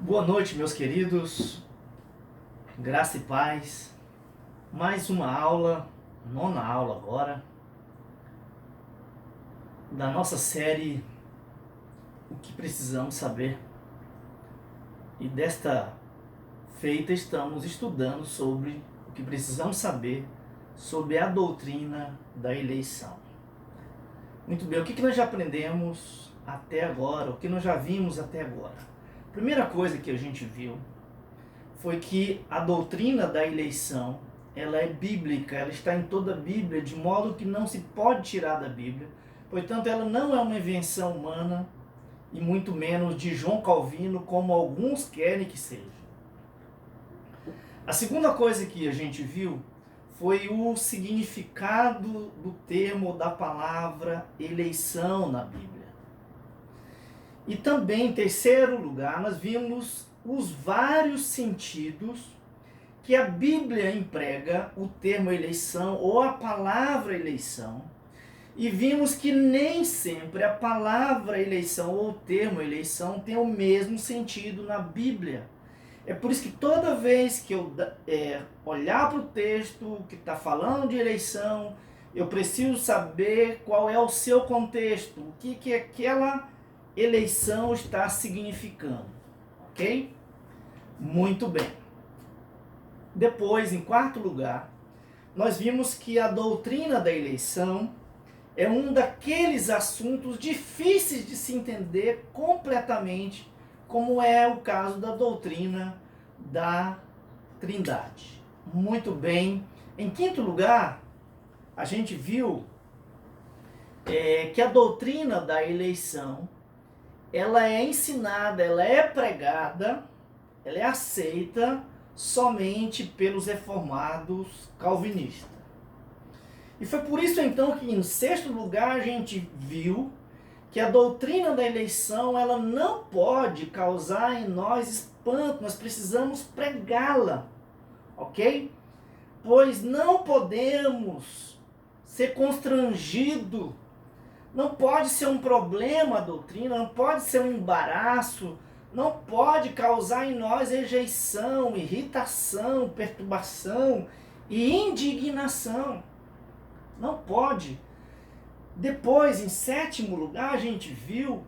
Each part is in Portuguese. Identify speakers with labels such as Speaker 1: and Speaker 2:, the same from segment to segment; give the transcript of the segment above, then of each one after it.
Speaker 1: Boa noite, meus queridos, graça e paz. Mais uma aula, nona aula agora, da nossa série O que Precisamos Saber. E desta feita estamos estudando sobre o que precisamos saber sobre a doutrina da eleição. Muito bem, o que nós já aprendemos até agora, o que nós já vimos até agora? Primeira coisa que a gente viu foi que a doutrina da eleição, ela é bíblica, ela está em toda a Bíblia, de modo que não se pode tirar da Bíblia. Portanto, ela não é uma invenção humana, e muito menos de João Calvino, como alguns querem que seja. A segunda coisa que a gente viu foi o significado do termo, da palavra eleição na Bíblia. E também, em terceiro lugar, nós vimos os vários sentidos que a Bíblia emprega o termo eleição ou a palavra eleição. E vimos que nem sempre a palavra eleição ou o termo eleição tem o mesmo sentido na Bíblia. É por isso que toda vez que eu olhar para o texto que está falando de eleição, eu preciso saber qual é o seu contexto, o que aquela eleição está significando, ok? Muito bem. Depois, em quarto lugar, nós vimos que a doutrina da eleição é um daqueles assuntos difíceis de se entender completamente, como é o caso da doutrina da Trindade. Muito bem. Em quinto lugar, a gente viu que a doutrina da eleição ela é ensinada, ela é pregada, ela é aceita somente pelos reformados calvinistas. E foi por isso então que em sexto lugar a gente viu que a doutrina da eleição ela não pode causar em nós espanto, nós precisamos pregá-la, ok? Pois não podemos ser constrangidos. Não pode ser um problema a doutrina, não pode ser um embaraço, não pode causar em nós rejeição, irritação, perturbação e indignação. Não pode. Depois, em sétimo lugar, a gente viu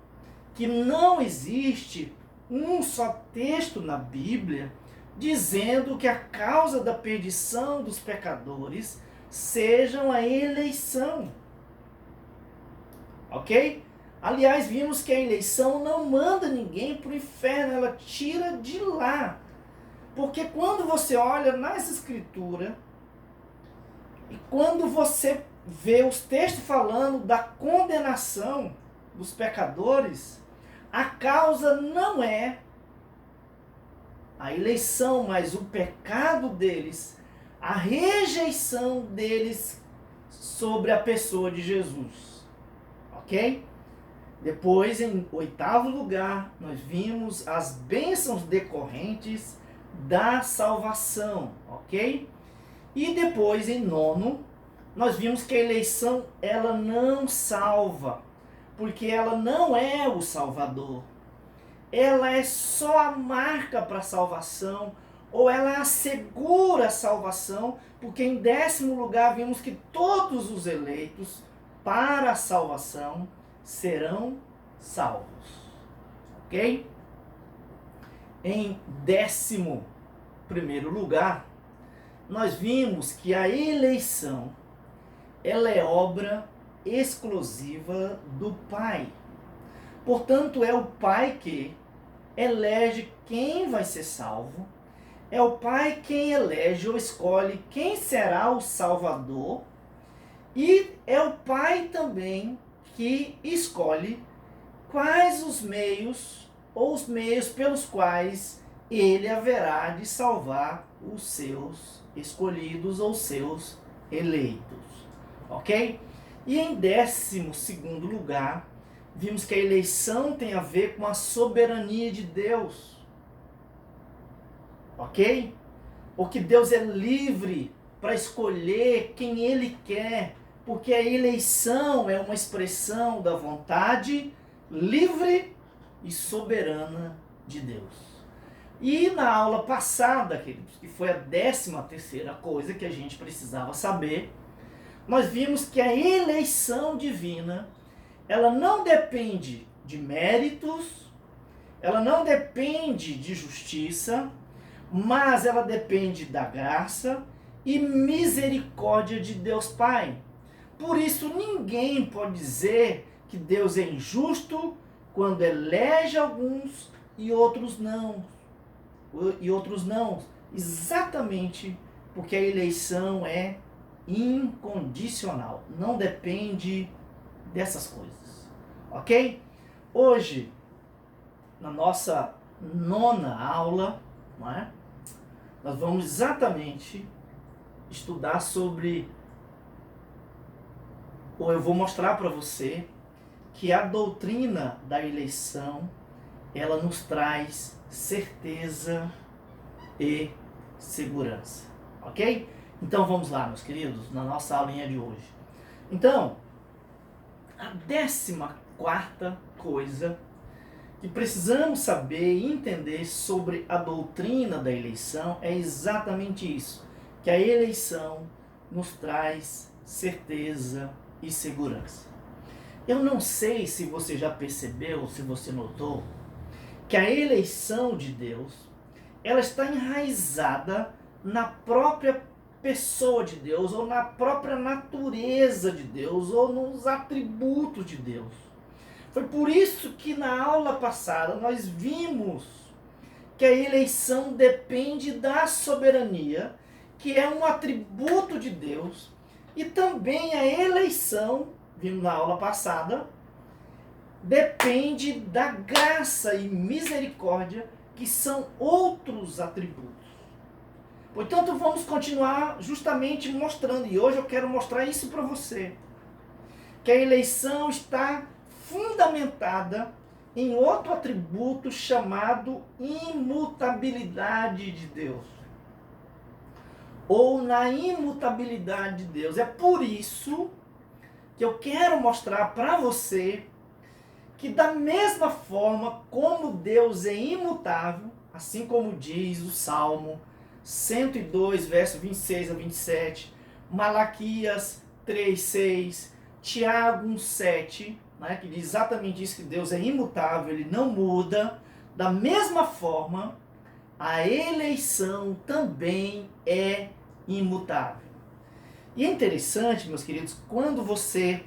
Speaker 1: que não existe um só texto na Bíblia dizendo que a causa da perdição dos pecadores sejam a eleição. Ok? Aliás, vimos que a eleição não manda ninguém para o inferno, ela tira de lá. Porque quando você olha nas escrituras, e quando você vê os textos falando da condenação dos pecadores, a causa não é a eleição, mas o pecado deles, a rejeição deles sobre a pessoa de Jesus. Ok? Depois, em oitavo lugar, nós vimos as bênçãos decorrentes da salvação, ok? E depois, em nono, nós vimos que a eleição, ela não salva, porque ela não é o Salvador. Ela é só a marca para a salvação, ou ela assegura a salvação, porque em décimo lugar vimos que todos os eleitos para a salvação serão salvos, ok? Em 11º lugar, nós vimos que a eleição ela é obra exclusiva do Pai. Portanto, é o Pai que elege quem vai ser salvo, é o Pai quem elege ou escolhe quem será o Salvador, e é o Pai também que escolhe quais os meios ou os meios pelos quais ele haverá de salvar os seus escolhidos ou seus eleitos, ok? E em 12º lugar, vimos que a eleição tem a ver com a soberania de Deus, ok? Porque Deus é livre para escolher quem Ele quer, porque a eleição é uma expressão da vontade livre e soberana de Deus. E na aula passada, queridos, que foi a 13ª coisa que a gente precisava saber, nós vimos que a eleição divina, ela não depende de méritos, ela não depende de justiça, mas ela depende da graça e misericórdia de Deus Pai. Por isso, ninguém pode dizer que Deus é injusto quando elege alguns e outros não. Exatamente porque a eleição é incondicional, não depende dessas coisas, ok? Hoje, na nossa 9ª aula, não é? Nós vamos exatamente estudar sobre, ou eu vou mostrar para você que a doutrina da eleição, ela nos traz certeza e segurança, ok? Então vamos lá, meus queridos, na nossa aulinha de hoje. Então, a 14ª coisa que precisamos saber e entender sobre a doutrina da eleição é exatamente isso, que a eleição nos traz certeza e segurança. Eu não sei se você já percebeu, se você notou, que a eleição de Deus, ela está enraizada na própria pessoa de Deus, ou na própria natureza de Deus, ou nos atributos de Deus. Foi por isso que na aula passada nós vimos que a eleição depende da soberania, que é um atributo de Deus, e também a eleição, vimos na aula passada, depende da graça e misericórdia, que são outros atributos. Portanto, vamos continuar justamente mostrando, e hoje eu quero mostrar isso para você, que a eleição está fundamentada em outro atributo chamado imutabilidade de Deus, ou na imutabilidade de Deus. É por isso que eu quero mostrar para você que da mesma forma como Deus é imutável, assim como diz o Salmo 102, verso 26 a 27, Malaquias 3:6, Tiago 1:7, né, que diz exatamente isso, que Deus é imutável, ele não muda. Da mesma forma, a eleição também é imutável. E é interessante, meus queridos, quando você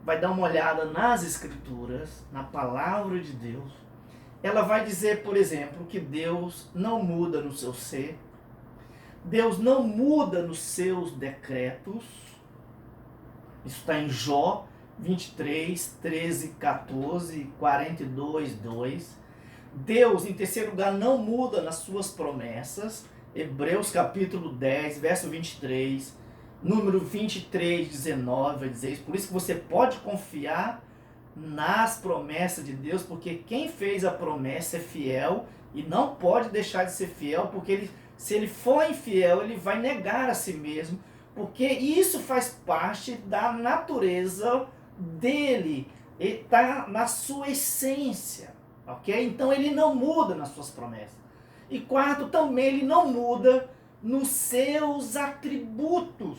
Speaker 1: vai dar uma olhada nas Escrituras, na palavra de Deus, ela vai dizer, por exemplo, que Deus não muda no seu ser, Deus não muda nos seus decretos. Isso está em Jó 23, 13, 14, 42, 2. Deus, em terceiro lugar, não muda nas suas promessas. Hebreus capítulo 10, verso 23, número 23, 19, vai dizer isso. Por isso que você pode confiar nas promessas de Deus, porque quem fez a promessa é fiel e não pode deixar de ser fiel, porque se ele for infiel, ele vai negar a si mesmo, porque isso faz parte da natureza dele, está na sua essência, ok? Então ele não muda nas suas promessas. E quarto, também ele não muda nos seus atributos.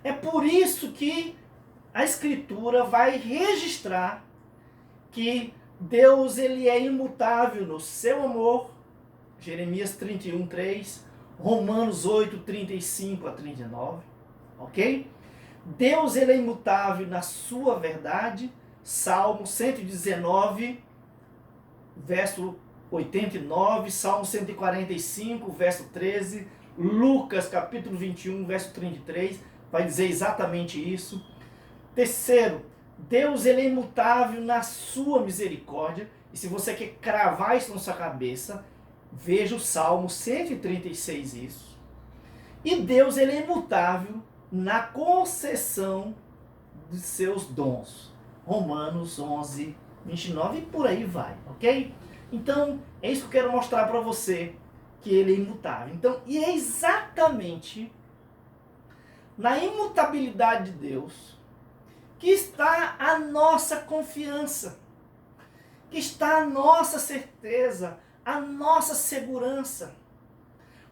Speaker 1: É por isso que a Escritura vai registrar que Deus ele é imutável no seu amor, Jeremias 31:3, Romanos 8:35 a 39, ok? Deus ele é imutável na sua verdade, Salmo 119, verso 89, Salmo 145, verso 13, Lucas capítulo 21, verso 33, vai dizer exatamente isso. Terceiro, Deus ele é imutável na sua misericórdia, e se você quer cravar isso na sua cabeça, veja o Salmo 136 isso. E Deus ele é imutável na concessão de seus dons. Romanos 11, 29 e por aí vai, ok? Então, é isso que eu quero mostrar para você, que ele é imutável. Então, e é exatamente na imutabilidade de Deus que está a nossa confiança, que está a nossa certeza, a nossa segurança.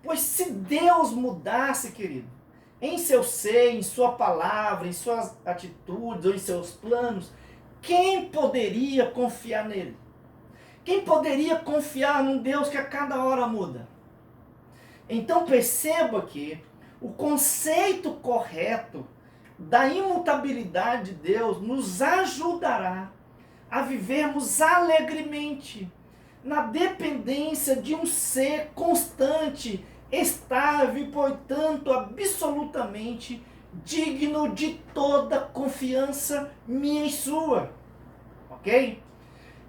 Speaker 1: Pois se Deus mudasse, querido, em seu ser, em sua palavra, em suas atitudes ou em seus planos, quem poderia confiar nele? Quem poderia confiar num Deus que a cada hora muda? Então perceba que o conceito correto da imutabilidade de Deus nos ajudará a vivermos alegremente na dependência de um ser constante, estável e, portanto, absolutamente digno de toda confiança minha e sua. Ok?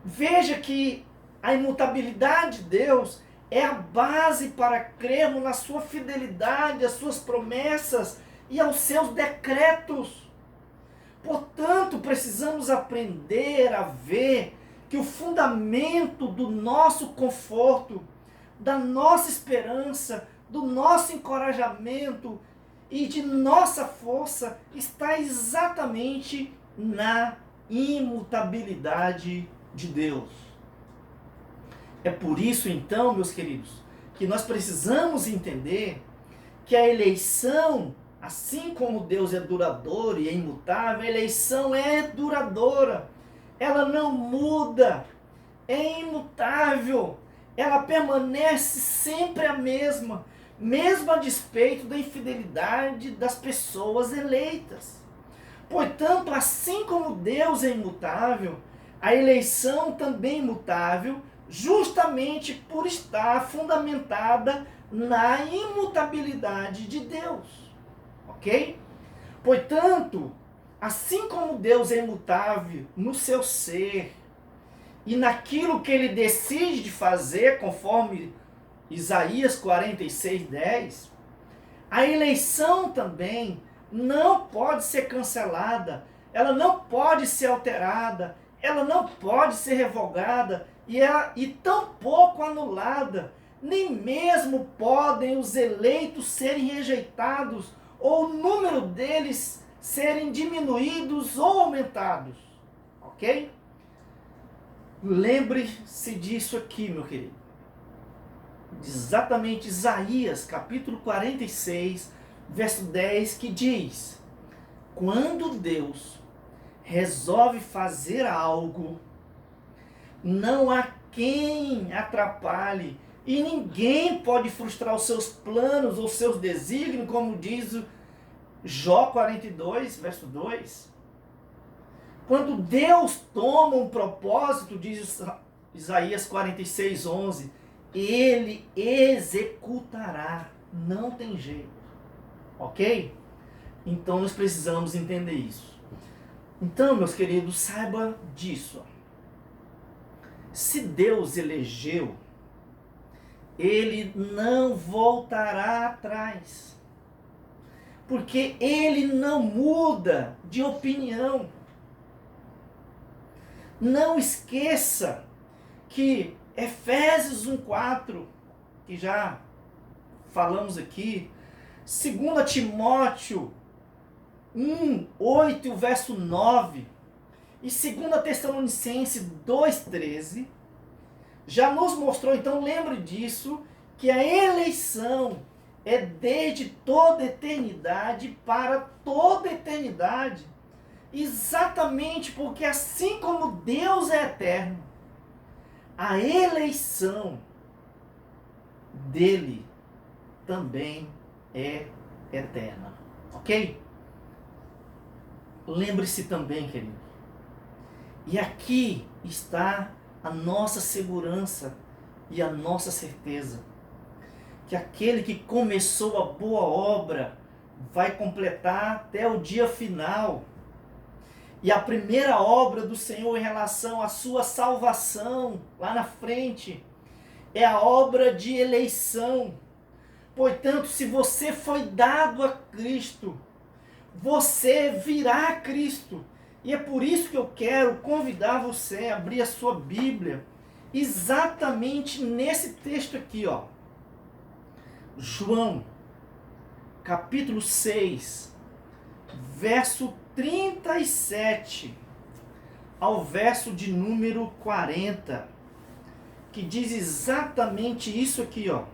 Speaker 1: Veja que a imutabilidade de Deus é a base para crermos na sua fidelidade, às suas promessas e aos seus decretos. Portanto, precisamos aprender a ver que o fundamento do nosso conforto, da nossa esperança, do nosso encorajamento e de nossa força está exatamente na imutabilidade de Deus. É por isso, então, meus queridos, que nós precisamos entender que a eleição, assim como Deus é duradouro e é imutável, a eleição é duradoura. Ela não muda, é imutável, ela permanece sempre a mesma, mesmo a despeito da infidelidade das pessoas eleitas. Portanto, assim como Deus é imutável, a eleição também é imutável, justamente por estar fundamentada na imutabilidade de Deus. Ok? Portanto, assim como Deus é imutável no seu ser e naquilo que ele decide de fazer, conforme Isaías 46:10, a eleição também não pode ser cancelada, ela não pode ser alterada, ela não pode ser revogada e tampouco anulada. Nem mesmo podem os eleitos serem rejeitados ou o número deles serem diminuídos ou aumentados. Ok? Lembre-se disso aqui, meu querido. Exatamente Isaías, capítulo 46, verso 10, que diz: quando Deus resolve fazer algo, não há quem atrapalhe, e ninguém pode frustrar os seus planos ou seus desígnios, como diz Jó 42, verso 2. Quando Deus toma um propósito, diz Isaías 46, 11, ele executará, não tem jeito. Ok? Então nós precisamos entender isso. Então, meus queridos, saiba disso. Se Deus elegeu, ele não voltará atrás. Porque ele não muda de opinião. Não esqueça que Efésios 1:4, que já falamos aqui, 2 Timóteo 1:8 e o verso 9, e 2 Tessalonicenses 2:13, já nos mostrou, então lembre disso, que a eleição é desde toda eternidade para toda eternidade. Exatamente porque assim como Deus é eterno, a eleição dele também é eterna. Ok? Lembre-se também, querido. E aqui está a nossa segurança e a nossa certeza. Que aquele que começou a boa obra vai completar até o dia final. E a primeira obra do Senhor em relação à sua salvação, lá na frente, é a obra de eleição. Portanto, se você foi dado a Cristo, você virá a Cristo. E é por isso que eu quero convidar você a abrir a sua Bíblia, exatamente nesse texto aqui, ó. João, capítulo 6, verso 37 ao verso de número 40, que diz exatamente isso aqui, ó.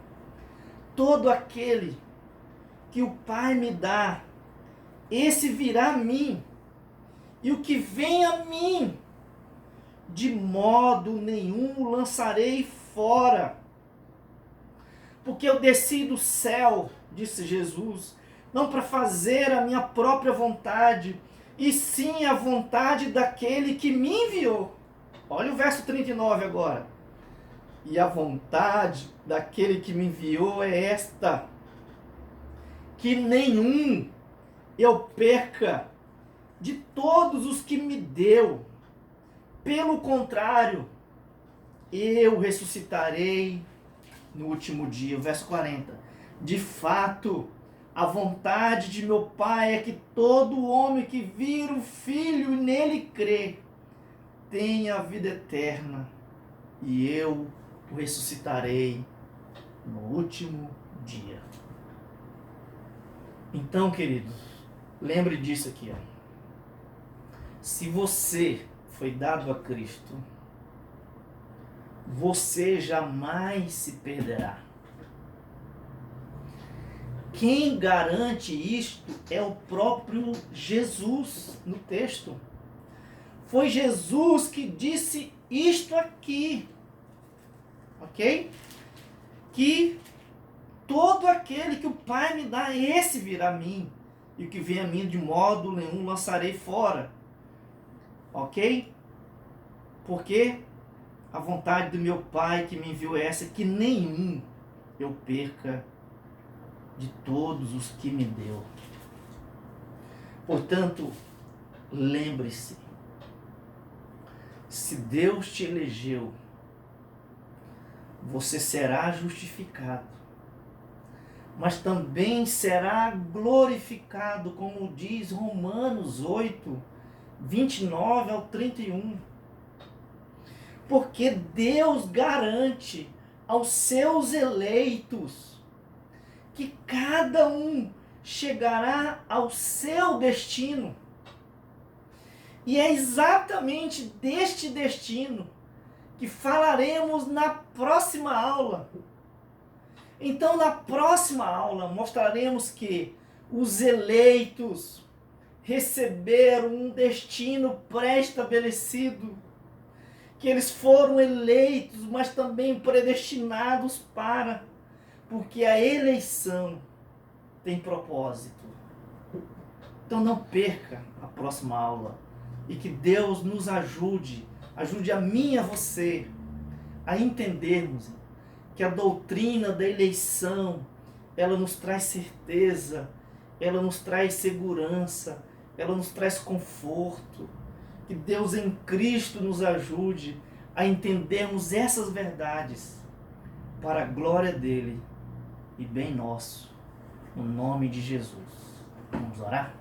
Speaker 1: Todo aquele que o Pai me dá, esse virá a mim, e o que vem a mim, de modo nenhum o lançarei fora. Porque eu desci do céu, disse Jesus, não para fazer a minha própria vontade, e sim a vontade daquele que me enviou. Olha o verso 39 agora. E a vontade daquele que me enviou é esta: que nenhum eu perca de todos os que me deu. Pelo contrário, eu ressuscitarei no último dia. O verso 40. De fato, a vontade de meu Pai é que todo homem que vir o Filho e nele crê tenha a vida eterna, e eu o ressuscitarei no último dia. Então, queridos, lembre disso aqui, ó. Se você foi dado a Cristo, você jamais se perderá. Quem garante isto é o próprio Jesus no texto. Foi Jesus que disse isto aqui, ok? Que todo aquele que o Pai me dá, esse virá a mim, e o que vem a mim de modo nenhum lançarei fora, ok? Porque a vontade do meu Pai que me enviou é essa, que nenhum eu perca de todos os que me deu. Portanto, lembre-se, se Deus te elegeu, você será justificado, mas também será glorificado, como diz Romanos 8, 29 ao 31. Porque Deus garante aos seus eleitos que cada um chegará ao seu destino. E é exatamente deste destino que falaremos na próxima aula. Então, na próxima aula, mostraremos que os eleitos receberam um destino pré-estabelecido, que eles foram eleitos, mas também predestinados para, porque a eleição tem propósito. Então, não perca a próxima aula, e que Deus nos ajude a mim e a você a entendermos que a doutrina da eleição, ela nos traz certeza, ela nos traz segurança, ela nos traz conforto. Que Deus em Cristo nos ajude a entendermos essas verdades para a glória dele e bem nosso, no nome de Jesus. Vamos orar?